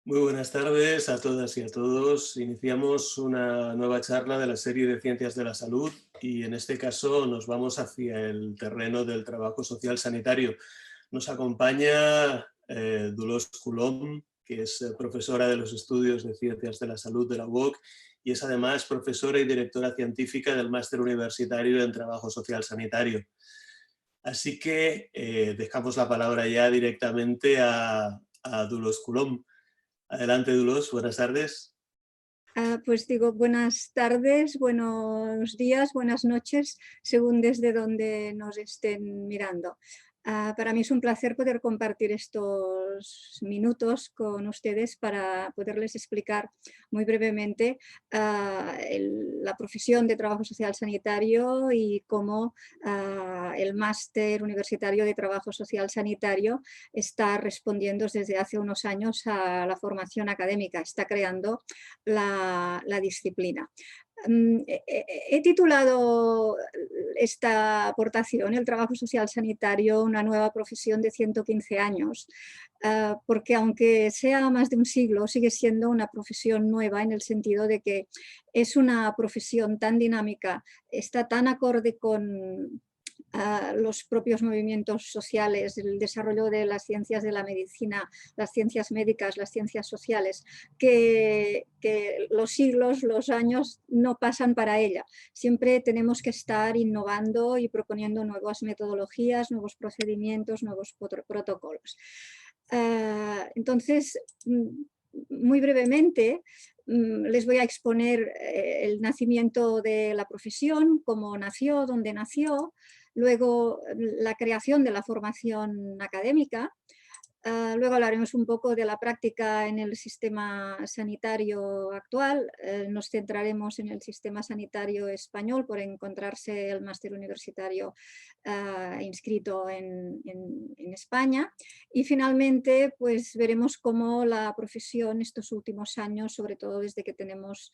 Muy buenas tardes a todas y a todos. Iniciamos una nueva charla de la serie de Ciencias de la Salud y en este caso nos vamos hacia el terreno del trabajo social sanitario. Nos acompaña Dolors Coulomb, que es profesora de los estudios de Ciencias de la Salud de la UOC y es además profesora y directora científica del Máster Universitario en Trabajo Social Sanitario. Así que dejamos la palabra ya directamente a Dolors Coulomb. Adelante, Dolors, buenas tardes. Pues digo, buenas tardes, buenos días, buenas noches, según desde donde nos estén mirando. Para mí es un placer poder compartir estos minutos con ustedes para poderles explicar muy brevemente la profesión de trabajo social sanitario y cómo el máster universitario de trabajo social sanitario está respondiendo desde hace unos años a la formación académica, está creando la disciplina. He titulado esta aportación, el trabajo social sanitario, una nueva profesión de 115 años, porque aunque sea más de un siglo, sigue siendo una profesión nueva en el sentido de que es una profesión tan dinámica, está tan acorde con los propios movimientos sociales, el desarrollo de las ciencias de la medicina, las ciencias médicas, las ciencias sociales, que los siglos, los años no pasan para ella. Siempre tenemos que estar innovando y proponiendo nuevas metodologías, nuevos procedimientos, nuevos protocolos. Entonces, muy brevemente, les voy a exponer el nacimiento de la profesión, cómo nació, dónde nació, luego la creación de la formación académica. Luego hablaremos un poco de la práctica en el sistema sanitario actual. Nos centraremos en el sistema sanitario español por encontrarse el máster universitario inscrito en España. Y finalmente pues veremos cómo la profesión estos últimos años, sobre todo desde que tenemos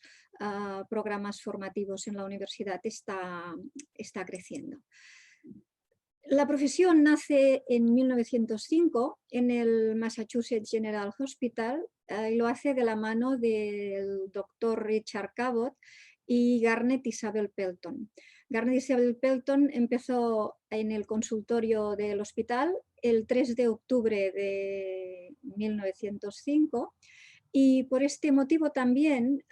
programas formativos en la universidad, está creciendo. La profesión nace en 1905 en el Massachusetts General Hospital y lo hace de la mano del doctor Richard Cabot y Garnet Isabel Pelton. Garnet Isabel Pelton empezó en el consultorio del hospital el 3 de octubre de 1905 y por este motivo también,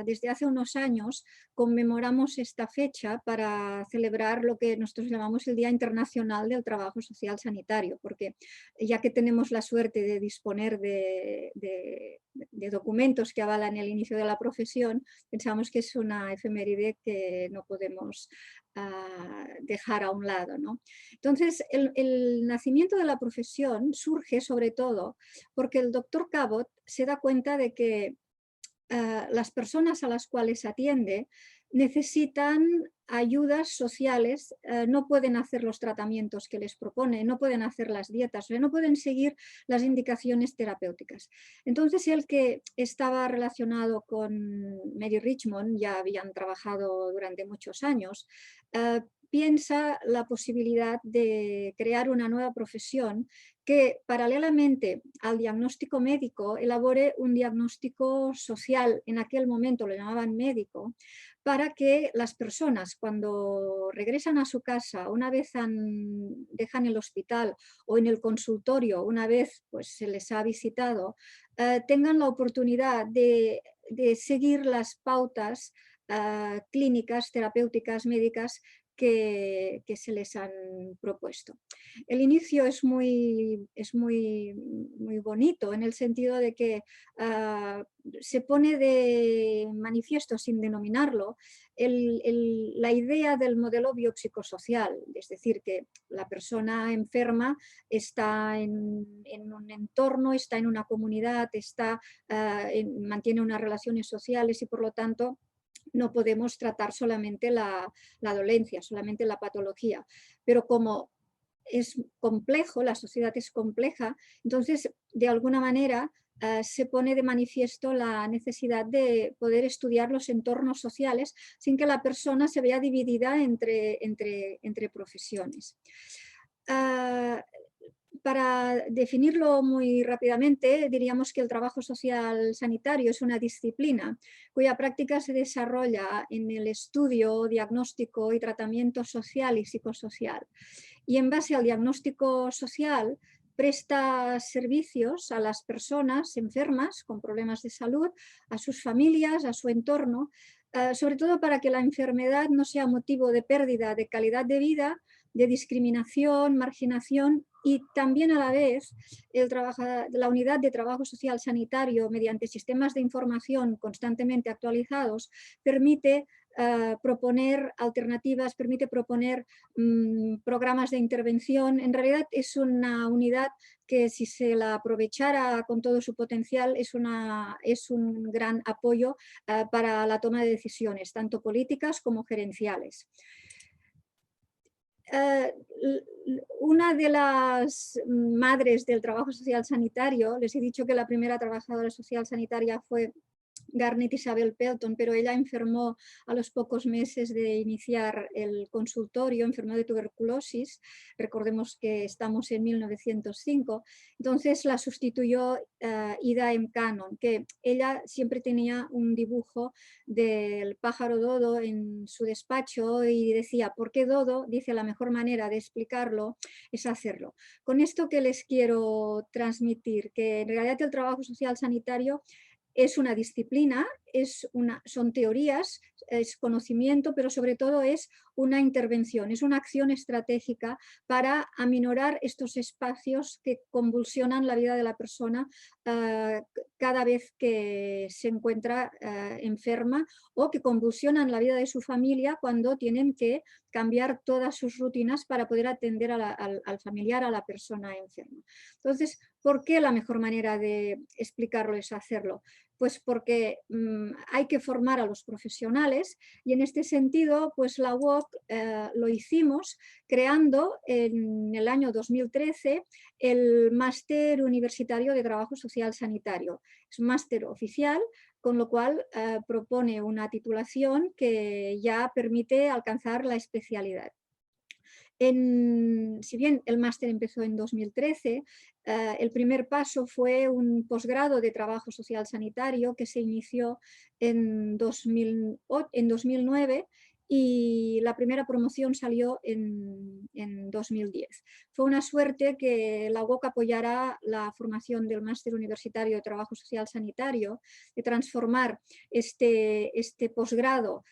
desde hace unos años, conmemoramos esta fecha para celebrar lo que nosotros llamamos el Día Internacional del Trabajo Social Sanitario, porque ya que tenemos la suerte de disponer de documentos que avalan el inicio de la profesión, pensamos que es una efeméride que no podemos dejar a un lado, ¿no? Entonces, el nacimiento de la profesión surge sobre todo porque el doctor Cabot se da cuenta de que las personas a las cuales atiende necesitan ayudas sociales, no pueden hacer los tratamientos que les propone, no pueden hacer las dietas, no pueden seguir las indicaciones terapéuticas. Entonces él, que estaba relacionado con Mary Richmond, ya habían trabajado durante muchos años, piensa la posibilidad de crear una nueva profesión que paralelamente al diagnóstico médico elabore un diagnóstico social, en aquel momento lo llamaban médico, para que las personas cuando regresan a su casa, una vez dejan el hospital o en el consultorio, una vez pues, se les ha visitado, tengan la oportunidad de seguir las pautas clínicas, terapéuticas, médicas que se les han propuesto. El inicio es muy bonito en el sentido de que se pone de manifiesto, sin denominarlo, la idea del modelo biopsicosocial, es decir, que la persona enferma está en un entorno, está en una comunidad, mantiene unas relaciones sociales y por lo tanto no podemos tratar solamente la dolencia, solamente la patología, pero como es complejo, la sociedad es compleja, entonces de alguna manera se pone de manifiesto la necesidad de poder estudiar los entornos sociales sin que la persona se vea dividida entre profesiones. Para definirlo muy rápidamente, diríamos que el trabajo social sanitario es una disciplina cuya práctica se desarrolla en el estudio, diagnóstico y tratamiento social y psicosocial. Y en base al diagnóstico social, presta servicios a las personas enfermas con problemas de salud, a sus familias, a su entorno, sobre todo para que la enfermedad no sea motivo de pérdida de calidad de vida, de discriminación, marginación y también a la vez la unidad de trabajo social sanitario mediante sistemas de información constantemente actualizados permite proponer alternativas, permite proponer programas de intervención. En realidad es una unidad que si se la aprovechara con todo su potencial es un gran apoyo para la toma de decisiones, tanto políticas como gerenciales. Una de las madres del trabajo social sanitario, les he dicho que la primera trabajadora social sanitaria fue Garnet Isabel Pelton, pero ella enfermó a los pocos meses de iniciar el consultorio, enfermó de tuberculosis, recordemos que estamos en 1905, entonces la sustituyó Ida M. Cannon, que ella siempre tenía un dibujo del pájaro dodo en su despacho y decía, ¿por qué dodo? Dice, la mejor manera de explicarlo es hacerlo. Con esto que les quiero transmitir, que en realidad el trabajo social sanitario es una disciplina, son teorías, es conocimiento, pero sobre todo es una intervención, es una acción estratégica para aminorar estos espacios que convulsionan la vida de la persona cada vez que se encuentra enferma o que convulsionan la vida de su familia cuando tienen que cambiar todas sus rutinas para poder atender al familiar, a la persona enferma. Entonces, ¿por qué la mejor manera de explicarlo es hacerlo? Pues porque hay que formar a los profesionales y en este sentido pues la UOC lo hicimos creando en el año 2013 el Máster Universitario de Trabajo Social Sanitario. Es un máster oficial, con lo cual propone una titulación que ya permite alcanzar la especialidad. Si bien el máster empezó en 2013, el primer paso fue un posgrado de trabajo social sanitario que se inició en 2009 y la primera promoción salió en 2010. Fue una suerte que la UOC apoyara la formación del máster universitario de trabajo social sanitario, de transformar este posgrado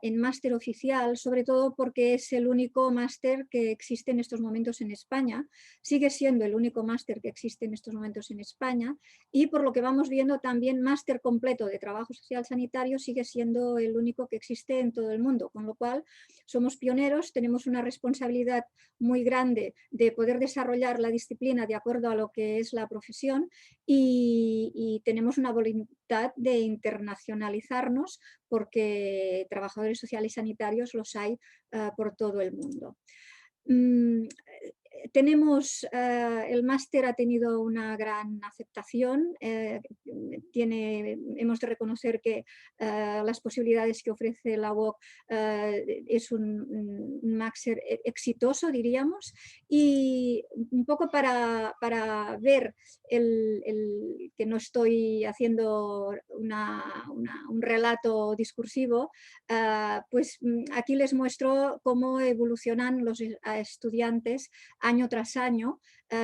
en máster oficial, sobre todo porque es el único máster que existe en estos momentos en España, sigue siendo el único máster que existe en estos momentos en España y por lo que vamos viendo también máster completo de trabajo social sanitario sigue siendo el único que existe en todo el mundo, con lo cual somos pioneros, tenemos una responsabilidad muy grande de poder desarrollar la disciplina de acuerdo a lo que es la profesión y tenemos una voluntad de internacionalizarnos porque trabajadores sociales y sanitarios los hay por todo el mundo. El máster ha tenido una gran aceptación, hemos de reconocer que las posibilidades que ofrece la UOC es un máster exitoso, diríamos, y un poco para ver que no estoy haciendo un relato discursivo, pues aquí les muestro cómo evolucionan los estudiantes año tras año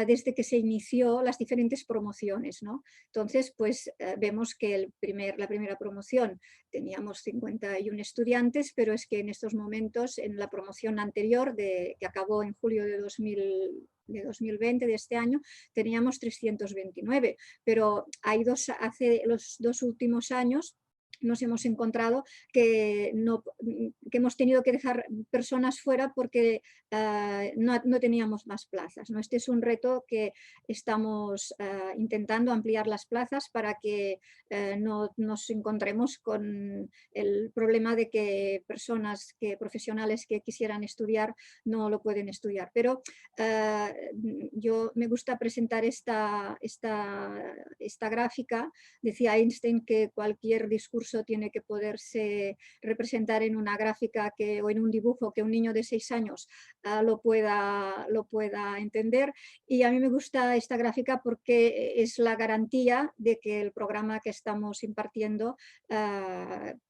desde que se inició las diferentes promociones, ¿no? Entonces, pues vemos que la primera promoción teníamos 51 estudiantes, pero es que en estos momentos, en la promoción anterior, que acabó en julio de 2020, de este año, teníamos 329, pero hace los 2 últimos años nos hemos encontrado que hemos tenido que dejar personas fuera porque no teníamos más plazas, ¿no? Este es un reto que estamos intentando ampliar las plazas para que no nos encontremos con el problema de que profesionales que quisieran estudiar no lo pueden estudiar. Pero yo me gusta presentar esta gráfica. Decía Einstein que cualquier discurso curso tiene que poderse representar en una gráfica o en un dibujo que un niño de 6 años lo pueda entender. Y a mí me gusta esta gráfica porque es la garantía de que el programa que estamos impartiendo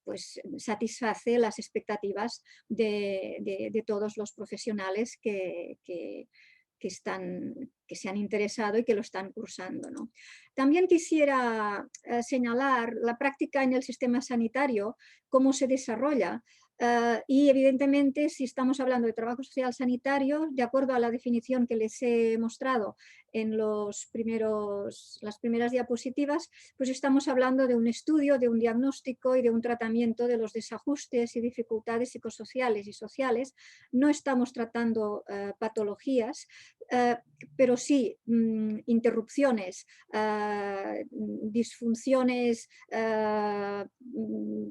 pues satisface las expectativas de todos los profesionales que se han interesado y que lo están cursando, ¿no? También quisiera señalar la práctica en el sistema sanitario, cómo se desarrolla. Y evidentemente, si estamos hablando de trabajo social sanitario, de acuerdo a la definición que les he mostrado en las primeras diapositivas, pues estamos hablando de un estudio, de un diagnóstico y de un tratamiento de los desajustes y dificultades psicosociales y sociales. No estamos tratando patologías, pero sí interrupciones, disfunciones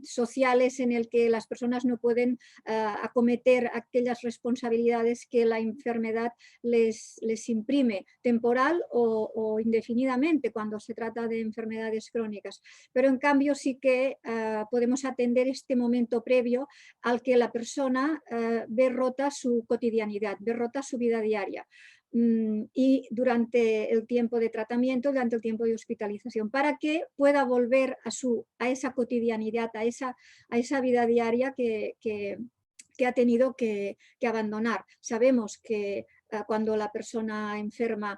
sociales en el que las personas no pueden acometer aquellas responsabilidades que la enfermedad les imprime, temporal o indefinidamente cuando se trata de enfermedades crónicas. Pero en cambio sí que podemos atender este momento previo al que la persona ve rota su cotidianidad, ve rota su vida diaria. Y durante el tiempo de tratamiento, durante el tiempo de hospitalización, para que pueda volver a esa cotidianidad, a esa vida diaria que ha tenido que abandonar. Sabemos que cuando la persona enferma,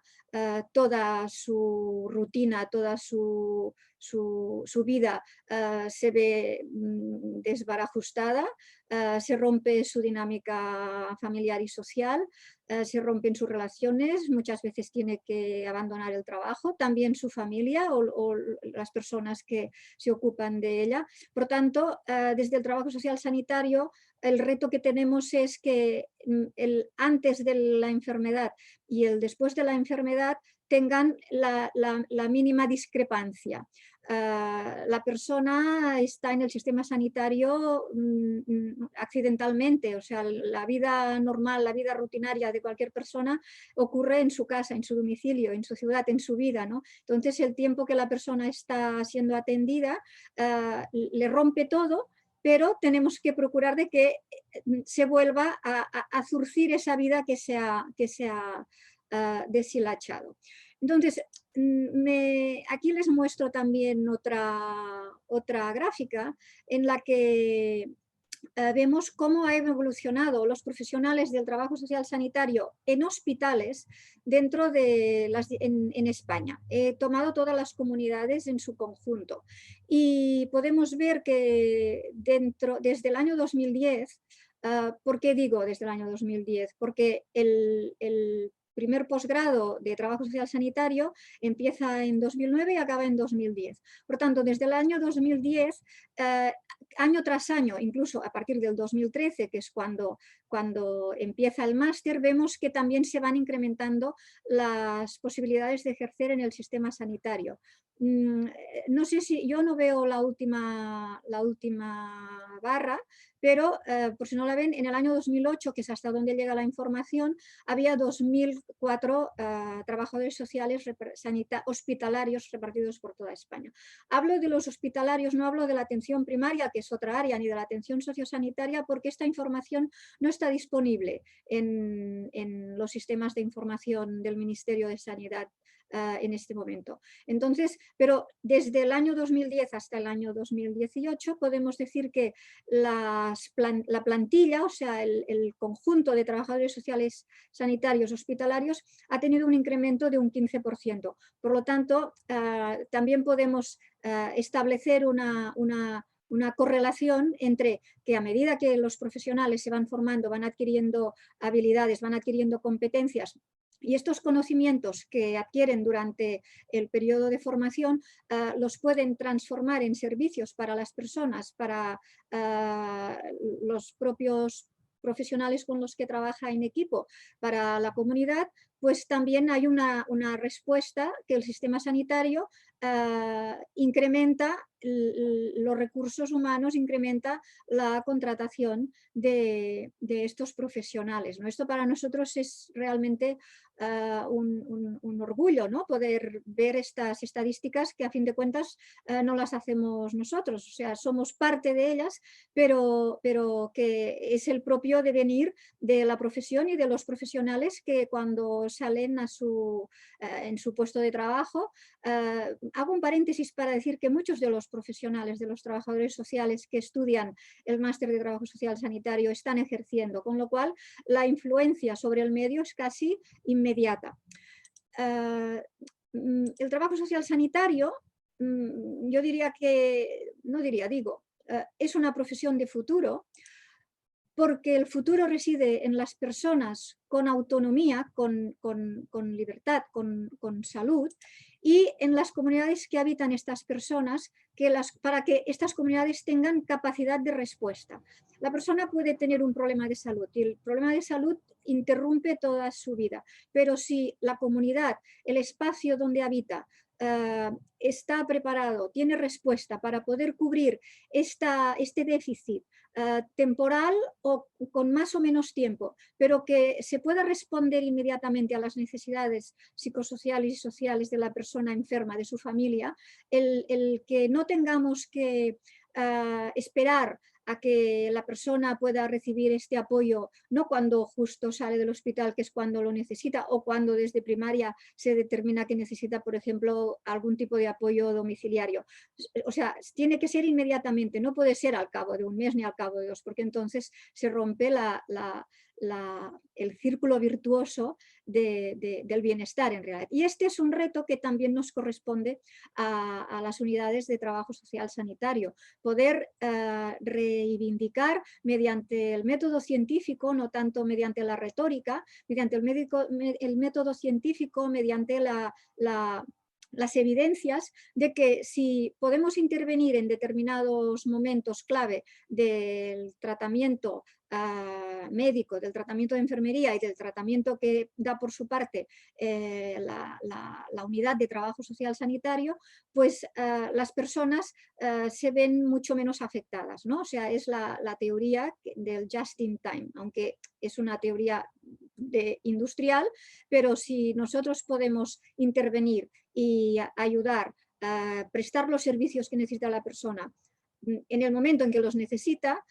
toda su rutina, toda su vida se ve desbarajustada, se rompe su dinámica familiar y social, se rompen sus relaciones, muchas veces tiene que abandonar el trabajo, también su familia o las personas que se ocupan de ella. Por tanto, desde el trabajo social sanitario, el reto que tenemos es que el antes de la enfermedad y el después de la enfermedad tengan la mínima discrepancia. La persona está en el sistema sanitario accidentalmente, o sea, la vida normal, la vida rutinaria de cualquier persona ocurre en su casa, en su domicilio, en su ciudad, en su vida, ¿no? Entonces el tiempo que la persona está siendo atendida le rompe todo, pero tenemos que procurar de que se vuelva a zurcir esa vida que se ha deshilachado. Entonces, aquí les muestro también otra gráfica en la que vemos cómo han evolucionado los profesionales del trabajo social sanitario en hospitales en España. He tomado todas las comunidades en su conjunto y podemos ver que desde el año 2010, ¿por qué digo desde el año 2010? Porque el primer posgrado de trabajo social sanitario empieza en 2009 y acaba en 2010. Por tanto, desde el año 2010, año tras año, incluso a partir del 2013, que es cuando empieza el máster, vemos que también se van incrementando las posibilidades de ejercer en el sistema sanitario. No sé si yo no veo la última barra, pero por si no la ven, en el año 2008, que es hasta donde llega la información, había 2004 trabajadores sociales hospitalarios repartidos por toda España. Hablo de los hospitalarios, no hablo de la atención primaria, que es otra área, ni de la atención sociosanitaria, porque esta información no está disponible en los sistemas de información del Ministerio de Sanidad en este momento. Entonces, pero desde el año 2010 hasta el año 2018 podemos decir que la plantilla, o sea, el conjunto de trabajadores sociales sanitarios hospitalarios ha tenido un incremento de un 15%. Por lo tanto, también podemos establecer una correlación entre que a medida que los profesionales se van formando, van adquiriendo habilidades, van adquiriendo competencias, y estos conocimientos que adquieren durante el periodo de formación los pueden transformar en servicios para las personas, para los propios profesionales con los que trabaja en equipo, para la comunidad, pues también hay una respuesta que el sistema sanitario incrementa los recursos humanos, incrementa la contratación de estos profesionales, ¿no? Esto para nosotros es realmente un orgullo, ¿no? Poder ver estas estadísticas que a fin de cuentas no las hacemos nosotros, o sea, somos parte de ellas, pero que es el propio devenir de la profesión y de los profesionales que cuando salen en su puesto de trabajo. Hago un paréntesis para decir que muchos de los profesionales, de los trabajadores sociales que estudian el máster de trabajo social sanitario están ejerciendo, con lo cual la influencia sobre el medio es casi inmediata. El trabajo social sanitario, yo diría que, no diría, digo, es una profesión de futuro, porque el futuro reside en las personas con autonomía, con libertad, con salud, y en las comunidades que habitan estas personas, para que estas comunidades tengan capacidad de respuesta. La persona puede tener un problema de salud y el problema de salud interrumpe toda su vida, pero si la comunidad, el espacio donde habita, está preparado, tiene respuesta para poder cubrir este déficit temporal o con más o menos tiempo, pero que se pueda responder inmediatamente a las necesidades psicosociales y sociales de la persona enferma, de su familia, el que no tengamos que esperar a que la persona pueda recibir este apoyo, no cuando justo sale del hospital, que es cuando lo necesita, o cuando desde primaria se determina que necesita, por ejemplo, algún tipo de apoyo domiciliario. O sea, tiene que ser inmediatamente, no puede ser al cabo de un mes ni al cabo de dos, porque entonces se rompe el círculo virtuoso del bienestar en realidad. Y este es un reto que también nos corresponde a las unidades de trabajo social sanitario, poder reivindicar mediante el método científico, no tanto mediante la retórica, mediante el método científico, mediante las evidencias de que si podemos intervenir en determinados momentos clave del tratamiento médico, del tratamiento de enfermería y del tratamiento que da por su parte la unidad de trabajo social sanitario, pues las personas se ven mucho menos afectadas, ¿no? O sea, es la teoría del just in time, aunque es una teoría industrial, pero si nosotros podemos intervenir y ayudar a prestar los servicios que necesita la persona en el momento en que los necesita,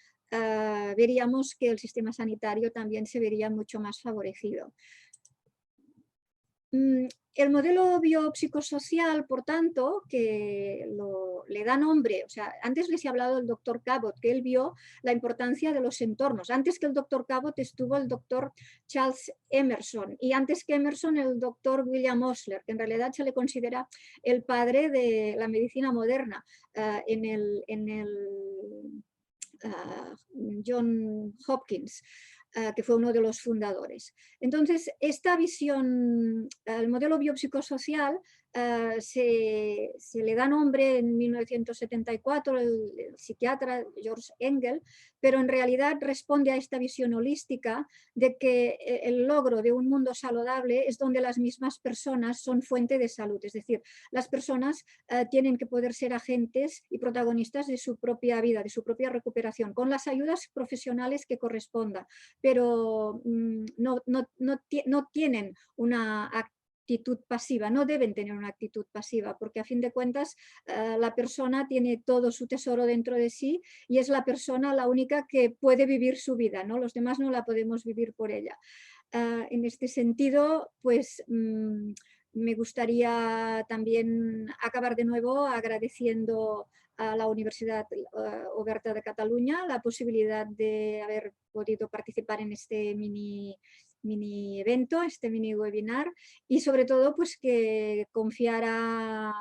veríamos que el sistema sanitario también se vería mucho más favorecido. El modelo biopsicosocial, por tanto, que le da nombre, o sea, antes les he hablado del doctor Cabot, que él vio la importancia de los entornos. Antes que el doctor Cabot estuvo el doctor Charles Emerson y antes que Emerson el doctor William Osler, que en realidad se le considera el padre de la medicina moderna en el John Hopkins, que fue uno de los fundadores. Entonces, esta visión, el modelo biopsicosocial, se le da nombre en 1974 el psiquiatra George Engel, pero en realidad responde a esta visión holística de que el logro de un mundo saludable es donde las mismas personas son fuente de salud, es decir, las personas tienen que poder ser agentes y protagonistas de su propia vida, de su propia recuperación, con las ayudas profesionales que corresponda, pero no tienen una actitud pasiva, no deben tener una actitud pasiva, porque a fin de cuentas la persona tiene todo su tesoro dentro de sí y es la persona la única que puede vivir su vida, ¿no? Los demás no la podemos vivir por ella. En este sentido, pues me gustaría también acabar de nuevo agradeciendo a la Universidad Oberta de Cataluña la posibilidad de haber podido participar en este mini evento, este mini webinar, y sobre todo pues que confiara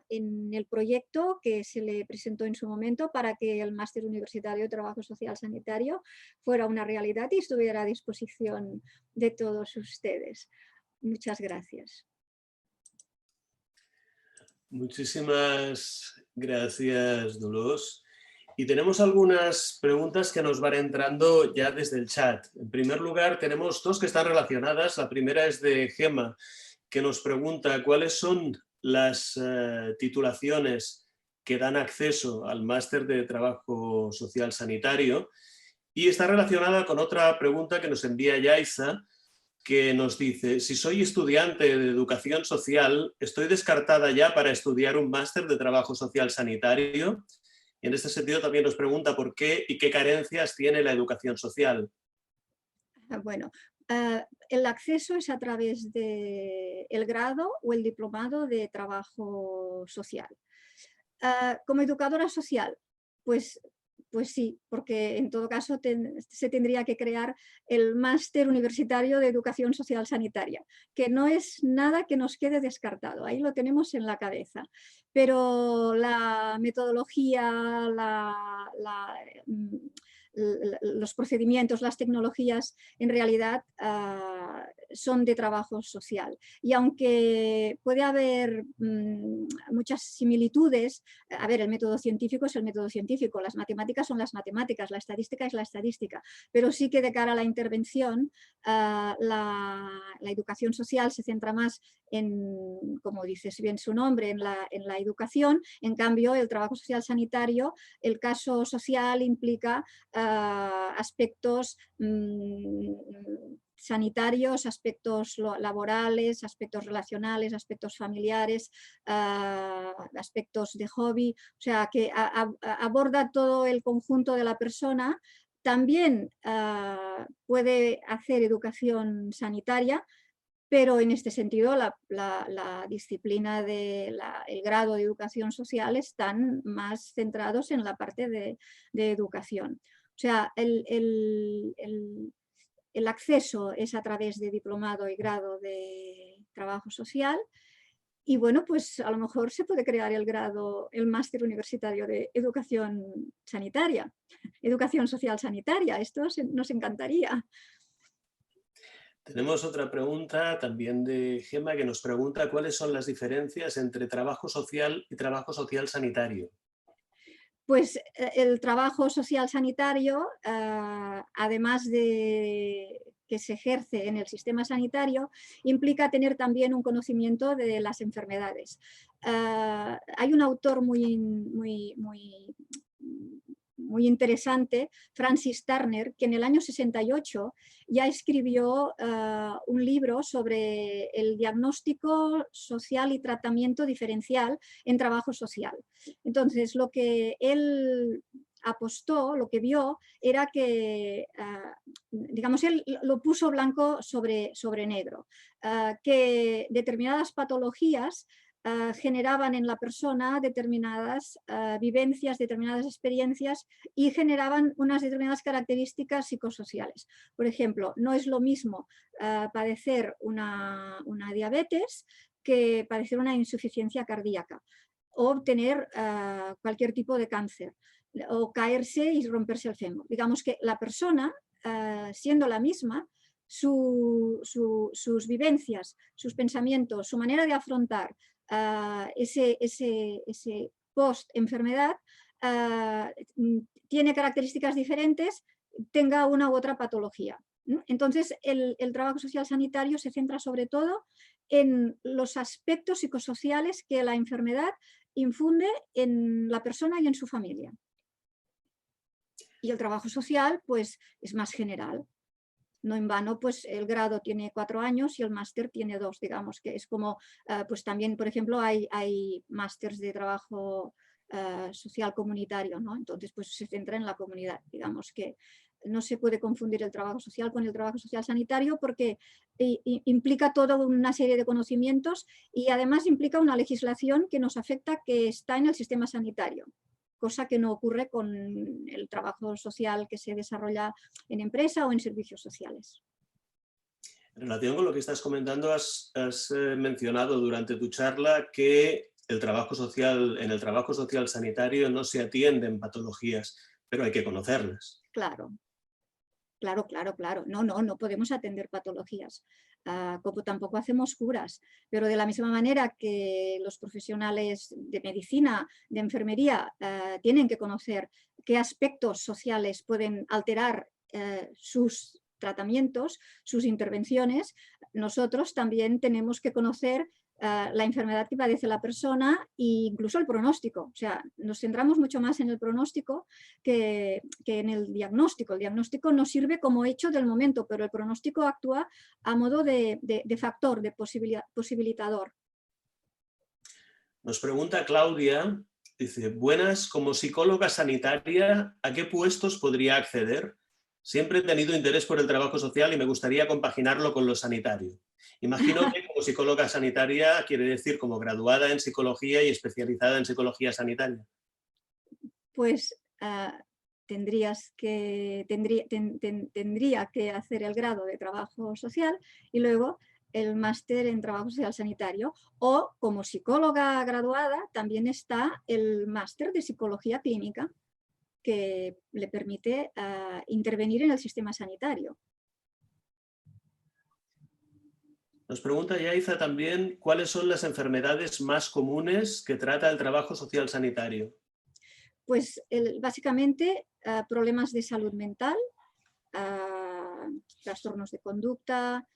en el proyecto que se le presentó en su momento para que el máster universitario de trabajo social sanitario fuera una realidad y estuviera a disposición de todos ustedes. Muchas gracias. Muchísimas gracias, Dolors. Y tenemos algunas preguntas que nos van entrando ya desde el chat. En primer lugar, tenemos dos que están relacionadas. La primera es de Gemma, que nos pregunta cuáles son las titulaciones que dan acceso al máster de trabajo social sanitario, y está relacionada con otra pregunta que nos envía Yaiza, que nos dice: si soy estudiante de educación social, ¿estoy descartada ya para estudiar un máster de trabajo social sanitario? Y en este sentido también nos pregunta por qué y qué carencias tiene la educación social. Bueno, el acceso es a través del grado o el diplomado de trabajo social. Como educadora social, pues, pues sí, porque en todo caso se tendría que crear el máster universitario de educación social sanitaria, que no es nada que nos quede descartado, ahí lo tenemos en la cabeza. Pero la metodología, los procedimientos, las tecnologías, en realidad son de trabajo social. Y aunque puede haber muchas similitudes, a ver, el método científico es el método científico, las matemáticas son las matemáticas, la estadística es la estadística, pero sí que de cara a la intervención, la educación social se centra más en, como dice bien su nombre, en la educación. En cambio, el trabajo social sanitario, el caso social implica aspectos sanitarios, aspectos laborales, aspectos relacionales, aspectos familiares, aspectos de hobby, o sea, que aborda todo el conjunto de la persona. También puede hacer educación sanitaria, pero en este sentido la disciplina del grado de educación social están más centrados en la parte de educación. O sea, el acceso es a través de diplomado y grado de trabajo social. Y bueno, pues a lo mejor se puede crear el máster universitario de educación sanitaria, educación social sanitaria. Esto nos encantaría. Tenemos otra pregunta también de Gemma, que nos pregunta cuáles son las diferencias entre trabajo social y trabajo social sanitario. Pues el trabajo social sanitario, además de que se ejerce en el sistema sanitario, implica tener también un conocimiento de las enfermedades. Hay un autor muy interesante, Francis Turner, que en el año 68 ya escribió un libro sobre el diagnóstico social y tratamiento diferencial en trabajo social. Entonces, lo que él apostó, lo que vio, era que, digamos, él lo puso blanco sobre negro, que determinadas patologías generaban en la persona determinadas vivencias, determinadas experiencias y generaban unas determinadas características psicosociales. Por ejemplo, no es lo mismo padecer una diabetes que padecer una insuficiencia cardíaca o tener cualquier tipo de cáncer o caerse y romperse el fémur. Digamos que la persona, siendo la misma, sus vivencias, sus pensamientos, su manera de afrontar ese post-enfermedad tiene características diferentes, tenga una u otra patología. Entonces, el trabajo social sanitario se centra sobre todo en los aspectos psicosociales que la enfermedad infunde en la persona y en su familia. Y el trabajo social, pues, es más general. No en vano, pues el grado tiene 4 años y el máster tiene 2, digamos, que es como, pues también, por ejemplo, hay másters de trabajo social comunitario, ¿no? Entonces, pues se centra en la comunidad, digamos que no se puede confundir el trabajo social con el trabajo social sanitario porque implica toda una serie de conocimientos y además implica una legislación que nos afecta, que está en el sistema sanitario, cosa que no ocurre con el trabajo social que se desarrolla en empresa o en servicios sociales. En relación con lo que estás comentando, has mencionado durante tu charla que en el trabajo social sanitario no se atienden patologías, pero hay que conocerlas. Claro. Claro. No podemos atender patologías, como tampoco hacemos curas, pero de la misma manera que los profesionales de medicina, de enfermería, tienen que conocer qué aspectos sociales pueden alterar sus tratamientos, sus intervenciones, nosotros también tenemos que conocer la enfermedad que padece la persona e incluso el pronóstico. O sea, nos centramos mucho más en el pronóstico que en el diagnóstico. El diagnóstico nos sirve como hecho del momento, pero el pronóstico actúa a modo de factor, de posibilitador. Nos pregunta Claudia, dice, buenas, como psicóloga sanitaria, ¿a qué puestos podría acceder? Siempre he tenido interés por el trabajo social y me gustaría compaginarlo con lo sanitario. Imagino que como psicóloga sanitaria quiere decir como graduada en psicología y especializada en psicología sanitaria. Pues tendría que hacer el grado de trabajo social y luego el máster en trabajo social sanitario, o como psicóloga graduada también está el máster de psicología clínica que le permite intervenir en el sistema sanitario. Nos pregunta Yaiza también cuáles son las enfermedades más comunes que trata el trabajo social sanitario. Pues básicamente problemas de salud mental, trastornos de conducta,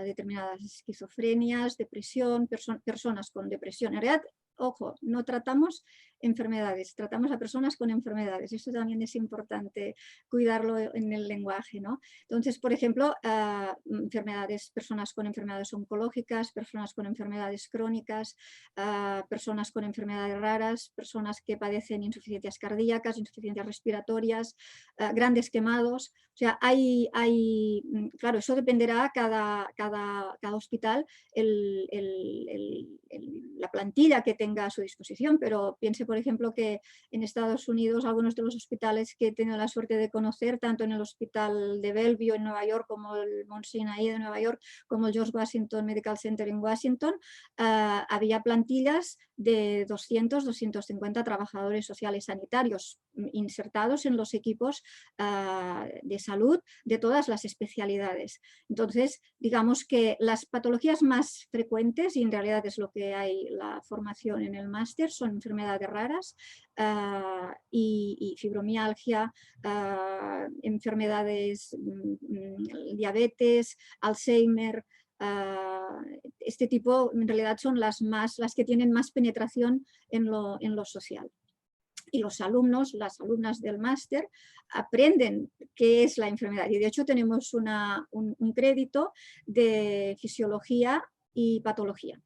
determinadas esquizofrenias, depresión, personas con depresión. En realidad, ojo, no tratamos enfermedades, tratamos a personas con enfermedades. Esto también es importante cuidarlo en el lenguaje, ¿no? Entonces, por ejemplo, personas con enfermedades oncológicas, personas con enfermedades crónicas, personas con enfermedades raras, personas que padecen insuficiencias cardíacas, insuficiencias respiratorias, grandes quemados. O sea, claro, eso dependerá cada hospital, la plantilla que tenga a su disposición, pero piense, por ejemplo, que en Estados Unidos algunos de los hospitales que he tenido la suerte de conocer, tanto en el hospital de Bellevue en Nueva York, como el Mount Sinai de Nueva York, como el George Washington Medical Center en Washington, había plantillas de 200, 250 trabajadores sociales sanitarios insertados en los equipos de salud de todas las especialidades. Entonces, digamos que las patologías más frecuentes, y en realidad es lo que hay la formación en el máster, son enfermedades raras y fibromialgia, enfermedades, diabetes, Alzheimer. Este tipo en realidad son las que tienen más penetración en lo social. Y los alumnos, las alumnas del máster aprenden qué es la enfermedad. Y de hecho tenemos un crédito de fisiología y patología,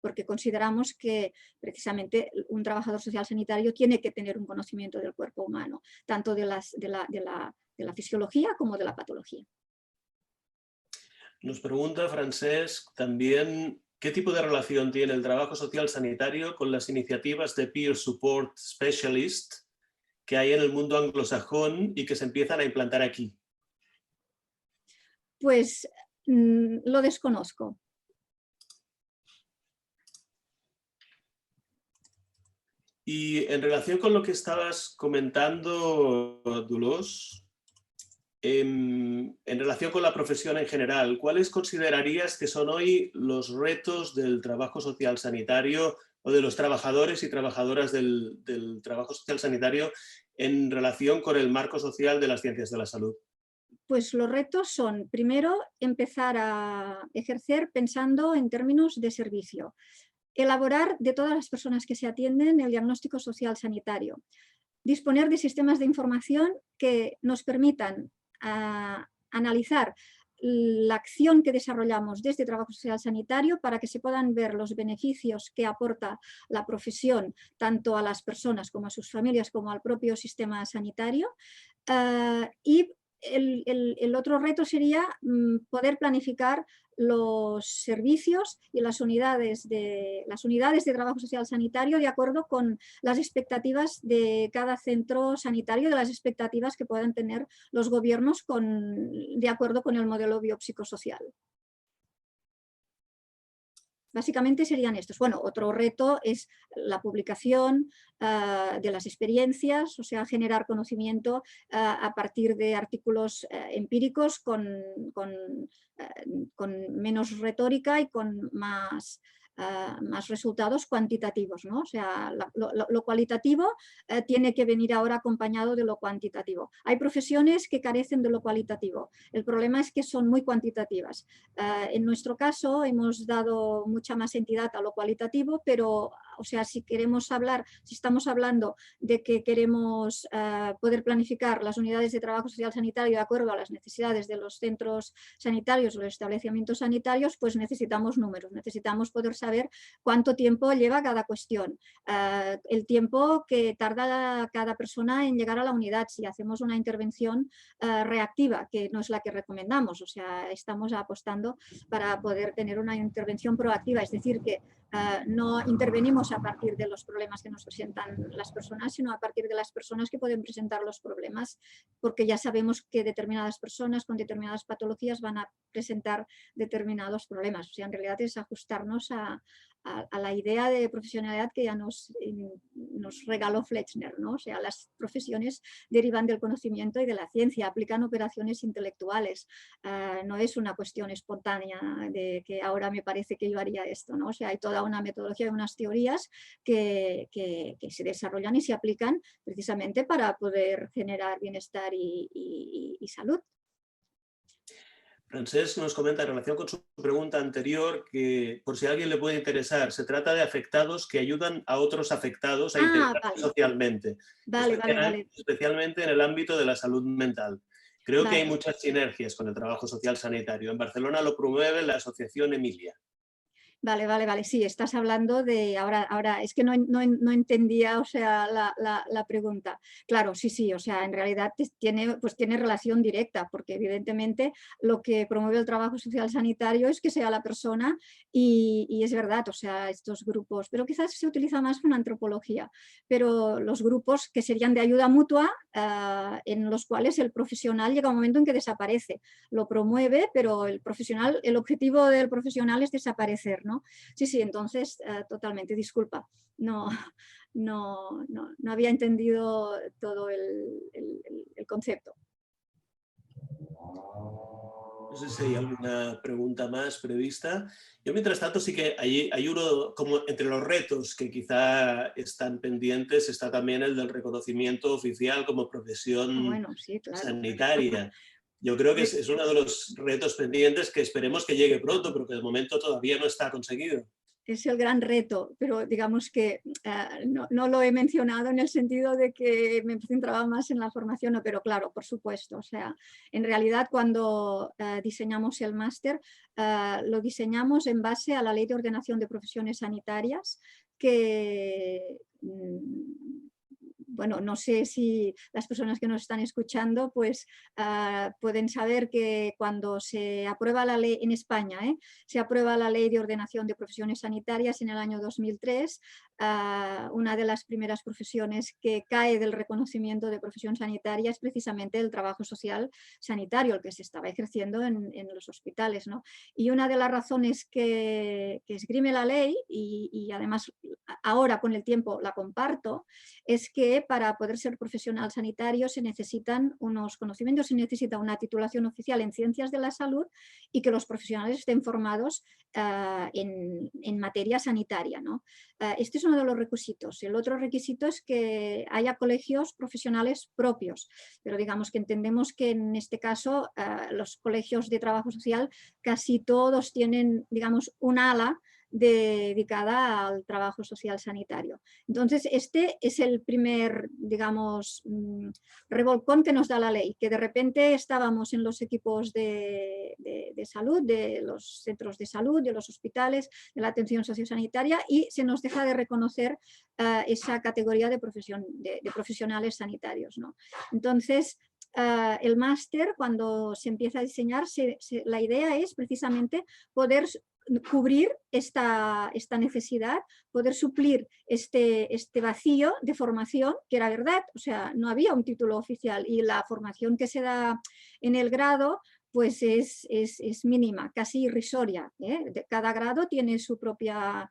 porque consideramos que precisamente un trabajador social sanitario tiene que tener un conocimiento del cuerpo humano, tanto de la fisiología como de la patología. Nos pregunta Francesc también qué tipo de relación tiene el trabajo social sanitario con las iniciativas de Peer Support Specialist que hay en el mundo anglosajón y que se empiezan a implantar aquí. Pues lo desconozco. Y en relación con lo que estabas comentando, Dolors, en relación con la profesión en general, ¿cuáles considerarías que son hoy los retos del trabajo social sanitario o de los trabajadores y trabajadoras del trabajo social sanitario en relación con el marco social de las ciencias de la salud? Pues los retos son, primero, empezar a ejercer pensando en términos de servicio. Elaborar de todas las personas que se atienden el diagnóstico social sanitario. Disponer de sistemas de información que nos permitan analizar la acción que desarrollamos desde trabajo social sanitario para que se puedan ver los beneficios que aporta la profesión tanto a las personas como a sus familias como al propio sistema sanitario. Y el otro reto sería poder planificar los servicios y las unidades de trabajo social sanitario de acuerdo con las expectativas de cada centro sanitario, de las expectativas que puedan tener los gobiernos de acuerdo con el modelo biopsicosocial. Básicamente serían estos. Bueno, otro reto es la publicación de las experiencias, o sea, generar conocimiento a partir de artículos empíricos con menos retórica y con más más resultados cuantitativos, ¿no? O sea, lo cualitativo tiene que venir ahora acompañado de lo cuantitativo. Hay profesiones que carecen de lo cualitativo. El problema es que son muy cuantitativas. En nuestro caso hemos dado mucha más entidad a lo cualitativo, pero o sea, si queremos hablar, si estamos hablando de que queremos poder planificar las unidades de trabajo social sanitario de acuerdo a las necesidades de los centros sanitarios o los establecimientos sanitarios, pues necesitamos números, necesitamos poder saber cuánto tiempo lleva cada cuestión, el tiempo que tarda cada persona en llegar a la unidad, si hacemos una intervención reactiva, que no es la que recomendamos, o sea, estamos apostando para poder tener una intervención proactiva, es decir, que no intervenimos a partir de los problemas que nos presentan las personas, sino a partir de las personas que pueden presentar los problemas, porque ya sabemos que determinadas personas con determinadas patologías van a presentar determinados problemas. O sea, en realidad es ajustarnos a la idea de profesionalidad que ya nos regaló Flexner, ¿no? O sea, las profesiones derivan del conocimiento y de la ciencia, aplican operaciones intelectuales, no es una cuestión espontánea de que ahora me parece que yo haría esto, ¿no? O sea, hay toda una metodología y unas teorías que se desarrollan y se aplican precisamente para poder generar bienestar y salud. Francesc nos comenta en relación con su pregunta anterior que, por si a alguien le puede interesar, se trata de afectados que ayudan a otros afectados a integrarse Vale. socialmente, Vale. especialmente en el ámbito de la salud mental. Creo que hay Vale. muchas sinergias con el trabajo social sanitario. En Barcelona lo promueve la Asociación Emilia. Vale, sí, estás hablando de, ahora es que no entendía, o sea, la pregunta. Claro, sí, o sea, en realidad tiene relación directa, porque evidentemente lo que promueve el trabajo social sanitario es que sea la persona y es verdad, o sea, estos grupos, pero quizás se utiliza más con antropología, pero los grupos que serían de ayuda mutua, en los cuales el profesional llega un momento en que desaparece, lo promueve, pero el objetivo del profesional es desaparecer, ¿no? Sí, entonces totalmente, disculpa, no había entendido todo el concepto. No sé si hay alguna pregunta más prevista. Yo, mientras tanto, sí que hay uno, como entre los retos que quizá están pendientes, está también el del reconocimiento oficial como profesión Bueno, sí, claro. sanitaria. Yo creo que es uno de los retos pendientes que esperemos que llegue pronto, pero que de momento todavía no está conseguido. Es el gran reto, pero digamos que no lo he mencionado en el sentido de que me centraba más en la formación, no, pero claro, por supuesto, o sea, en realidad cuando diseñamos el máster, lo diseñamos en base a la Ley de Ordenación de Profesiones Sanitarias, que bueno, no sé si las personas que nos están escuchando pues pueden saber que cuando se aprueba la ley en España, se aprueba la Ley de Ordenación de Profesiones Sanitarias en el año 2003, una de las primeras profesiones que cae del reconocimiento de profesión sanitaria es precisamente el trabajo social sanitario, el que se estaba ejerciendo en los hospitales, ¿no? Y una de las razones que esgrime la ley, y además ahora con el tiempo la comparto, es que para poder ser profesional sanitario se necesitan unos conocimientos, se necesita una titulación oficial en ciencias de la salud y que los profesionales estén formados en materia sanitaria, ¿no? Este es uno de los requisitos. El otro requisito es que haya colegios profesionales propios, pero digamos que entendemos que en este caso los colegios de trabajo social casi todos tienen, digamos, un ala dedicada al trabajo social sanitario. Entonces, este es el primer, digamos, revolcón que nos da la ley, que de repente estábamos en los equipos de salud, de los centros de salud, de los hospitales, de la atención sociosanitaria y se nos deja de reconocer esa categoría de profesionales sanitarios, ¿no? Entonces, el máster, cuando se empieza a diseñar, la idea es precisamente poder cubrir esta necesidad, poder suplir este vacío de formación, que era verdad, o sea, no había un título oficial y la formación que se da en el grado pues es mínima, casi irrisoria, ¿eh? Cada grado tiene su propio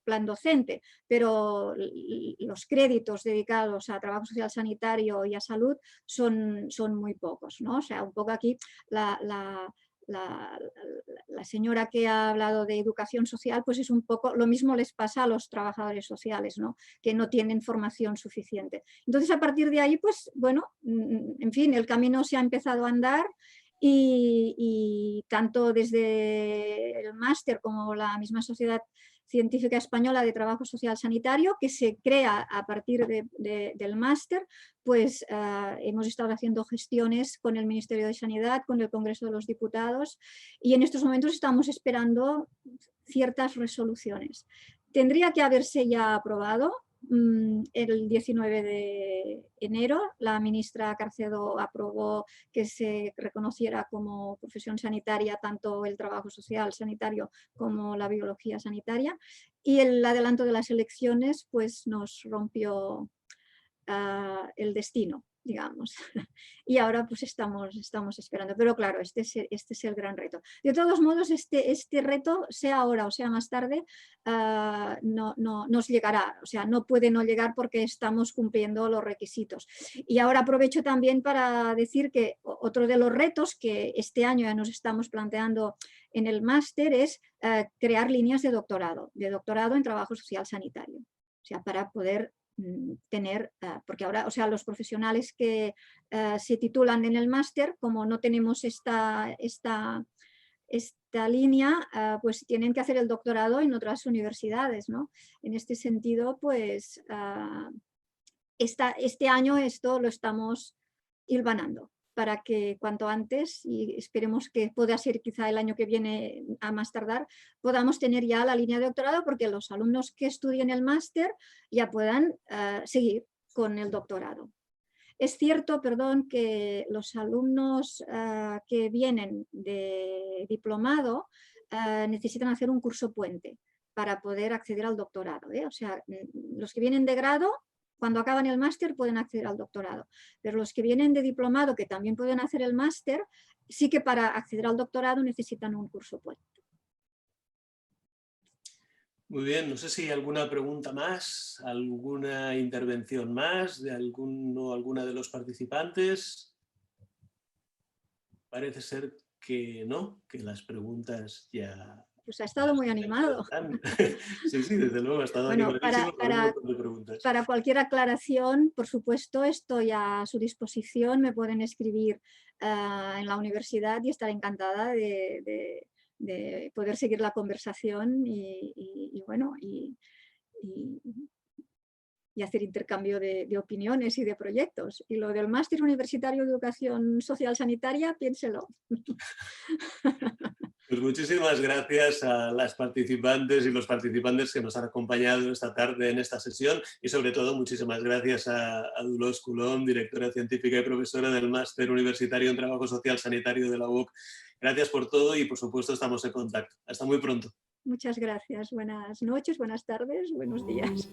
plan docente, pero los créditos dedicados a trabajo social sanitario y a salud son muy pocos, ¿no? O sea, un poco aquí la la señora que ha hablado de educación social, pues es un poco lo mismo les pasa a los trabajadores sociales, ¿no? Que no tienen formación suficiente. Entonces, a partir de ahí, pues bueno, en fin, el camino se ha empezado a andar y tanto desde el máster como la misma Sociedad Científica Española de Trabajo Social Sanitario, que se crea a partir del máster, pues hemos estado haciendo gestiones con el Ministerio de Sanidad, con el Congreso de los Diputados, y en estos momentos estamos esperando ciertas resoluciones. Tendría que haberse ya aprobado. El 19 de enero la ministra Carcedo aprobó que se reconociera como profesión sanitaria tanto el trabajo social sanitario como la biología sanitaria, y el adelanto de las elecciones pues nos rompió el destino, digamos. Y ahora pues estamos esperando. Pero claro, este es el gran reto. De todos modos, este reto, sea ahora o sea más tarde, no nos llegará. O sea, no puede no llegar porque estamos cumpliendo los requisitos. Y ahora aprovecho también para decir que otro de los retos que este año ya nos estamos planteando en el máster es crear líneas de doctorado en trabajo social sanitario. O sea, para poder tener, porque ahora, o sea, los profesionales que se titulan en el máster, como no tenemos esta línea, pues tienen que hacer el doctorado en otras universidades, ¿no? En este sentido, pues este año esto lo estamos hilvanando para que cuanto antes, y esperemos que pueda ser quizá el año que viene a más tardar, podamos tener ya la línea de doctorado, porque los alumnos que estudien el máster ya puedan seguir con el doctorado. Es cierto, perdón, que los alumnos que vienen de diplomado necesitan hacer un curso puente para poder acceder al doctorado, ¿eh? O sea, los que vienen de grado, cuando acaban el máster pueden acceder al doctorado, pero los que vienen de diplomado, que también pueden hacer el máster, sí que para acceder al doctorado necesitan un curso puente. Muy bien, no sé si hay alguna pregunta más, alguna intervención más de alguno o alguna de los participantes. Parece ser que no, que las preguntas ya... Pues ha estado muy animado. Sí, sí, desde luego, ha estado bueno, animadísimo con un montón de preguntas. Para cualquier aclaración, por supuesto, estoy a su disposición, me pueden escribir en la universidad y estaré encantada de poder seguir la conversación y hacer intercambio de opiniones y de proyectos. Y lo del Máster Universitario de Educación Social Sanitaria, piénselo. Pues muchísimas gracias a las participantes y los participantes que nos han acompañado esta tarde en esta sesión, y sobre todo muchísimas gracias a Dolors Coulomb, directora científica y profesora del Máster Universitario en Trabajo Social Sanitario de la UOC. Gracias por todo y por supuesto estamos en contacto. Hasta muy pronto. Muchas gracias. Buenas noches, buenas tardes, buenos días.